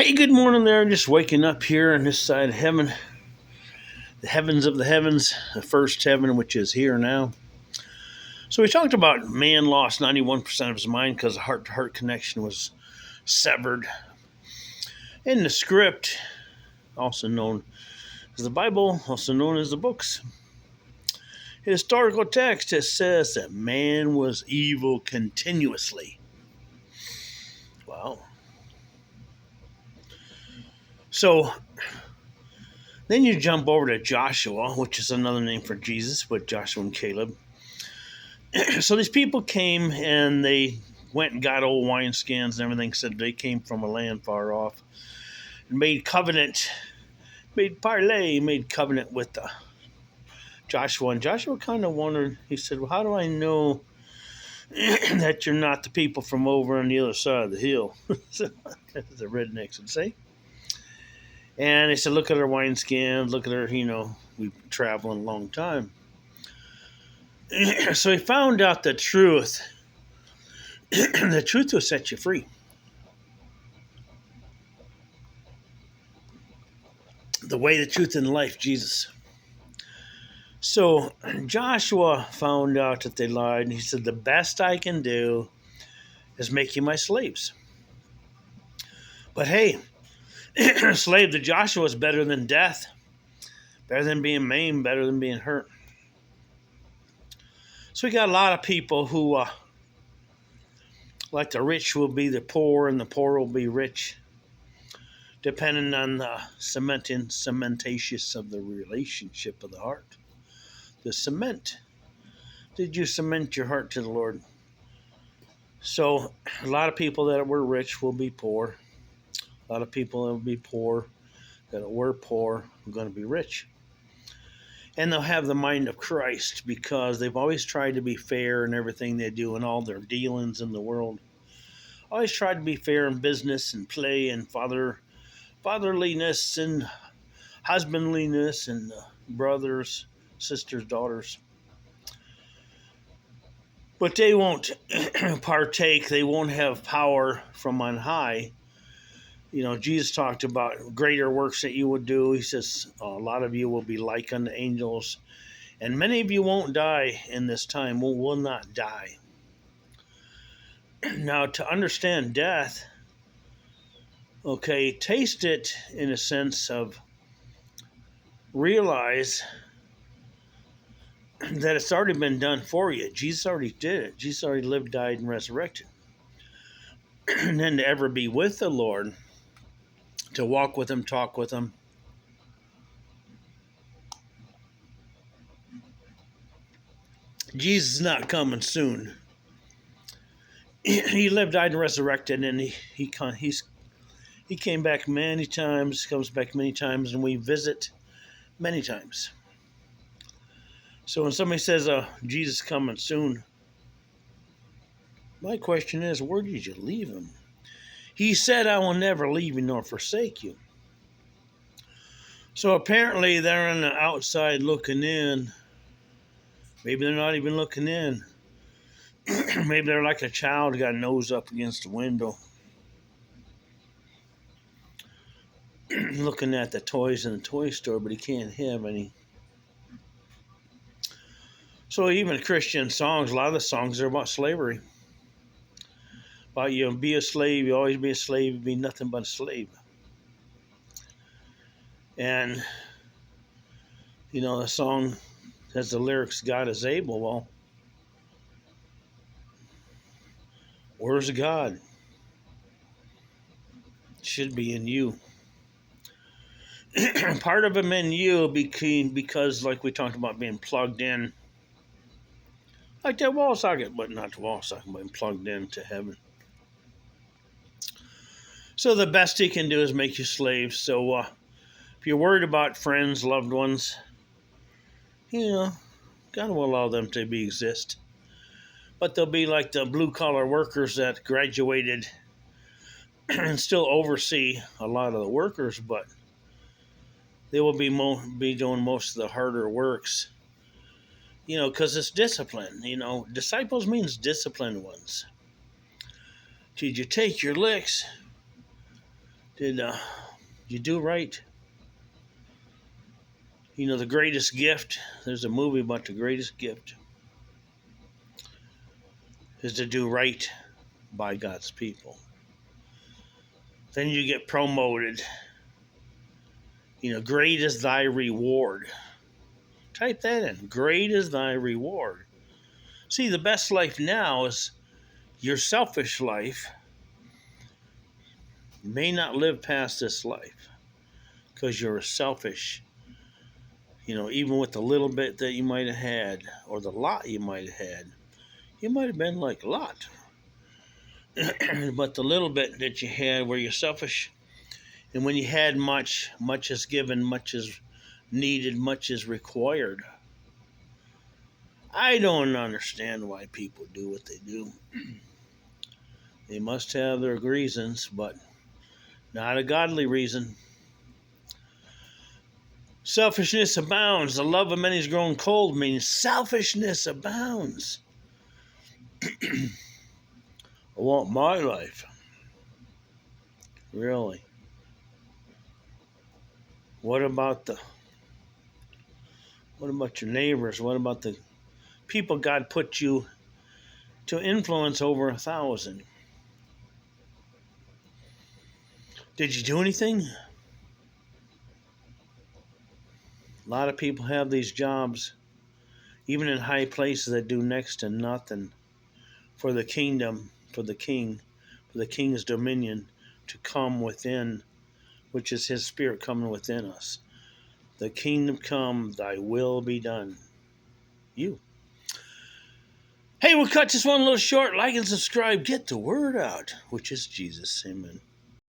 Hey, good morning there. Just waking up here on this side of heaven, the heavens of the heavens, the first heaven, which is here now. So we talked about man lost 91% of his mind because the heart to heart connection was severed. In the script, also known as the Bible, also known as the books, historical text, it says that man was evil continuously. Wow. So then you jump over to Joshua, which is another name for Jesus, but Joshua and Caleb. So these people came and they went and got old wineskins and everything, said they came from a land far off, and made covenant, made covenant with Joshua. And Joshua kind of wondered, he said, well, how do I know that you're not the people from over on the other side of the hill? As the rednecks would say. And he said, look at our wineskins, look at our, we've been traveling a long time. So he found out the truth. The truth will set you free. The way, the truth, and life, Jesus. So Joshua found out that they lied, and he said, the best I can do is make you my slaves. But hey, slave to Joshua is better than death, better than being maimed, better than being hurt. So we got a lot of people who, like the rich will be the poor and the poor will be rich, depending on the cementatious of the relationship of the heart. The cement. Did you cement your heart to the Lord? So a lot of people that were rich will be poor. A lot of people that will be poor, that were poor, are going to be rich. And they'll have the mind of Christ because they've always tried to be fair in everything they do and all their dealings in the world. Always tried to be fair in business and play and fatherliness and husbandliness and brothers, sisters, daughters. But they won't partake, they won't have power from on high. Jesus talked about greater works that you would do. He says, a lot of you will be like unto angels, and many of you won't die in this time, will not die. Now, to understand death, okay, taste it in a sense of realize that it's already been done for you. Jesus already did it. Jesus already lived, died, and resurrected. And then to ever be with the Lord, to walk with him, talk with him. Jesus is not coming soon. He lived, died, and resurrected, and he came back many times, comes back many times, and we visit many times. So when somebody says, Jesus coming soon, my question is, where did you leave him? He said, I will never leave you nor forsake you. So apparently they're on the outside looking in. Maybe they're not even looking in. Maybe they're like a child, got a nose up against the window, looking at the toys in the toy store, but he can't have any. So even Christian songs, a lot of the songs are about slavery. About be a slave, you always be a slave, you be nothing but a slave. And, the song has the lyrics, God is able. Well, where's God? It should be in you. Part of him in you because, like we talked about, being plugged in. Like that wall socket, but not the wall socket, but plugged into heaven. So the best he can do is make you slaves. So if you're worried about friends, loved ones, God will allow them to exist. But they'll be like the blue-collar workers that graduated and still oversee a lot of the workers, but they will be doing most of the harder works. Because it's discipline. Disciples means disciplined ones. Did you take your licks? Did you do right? You know, the greatest gift, there's a movie about the greatest gift is to do right by God's people. Then you get promoted. You know, great is thy reward. Type that in. Great is thy reward. See, the best life now is your selfish life. You may not live past this life because you're selfish. You know, even with the little bit that you might have had or the lot you might have had, you might have been like Lot. But the little bit that you had where you're selfish, and when you had much, much is given, much is needed, much is required. I don't understand why people do what they do. They must have their reasons, but not a godly reason. Selfishness abounds. The love of many is grown cold means selfishness abounds. I want my life. Really? What about your neighbors? What about the people God put you to influence over 1,000? Did you do anything? A lot of people have these jobs, even in high places, that do next to nothing for the kingdom, for the king, for the king's dominion to come within, which is his spirit coming within us. The kingdom come, thy will be done. You. Hey, we'll cut this one a little short. Like and subscribe. Get the word out, which is Jesus. Amen.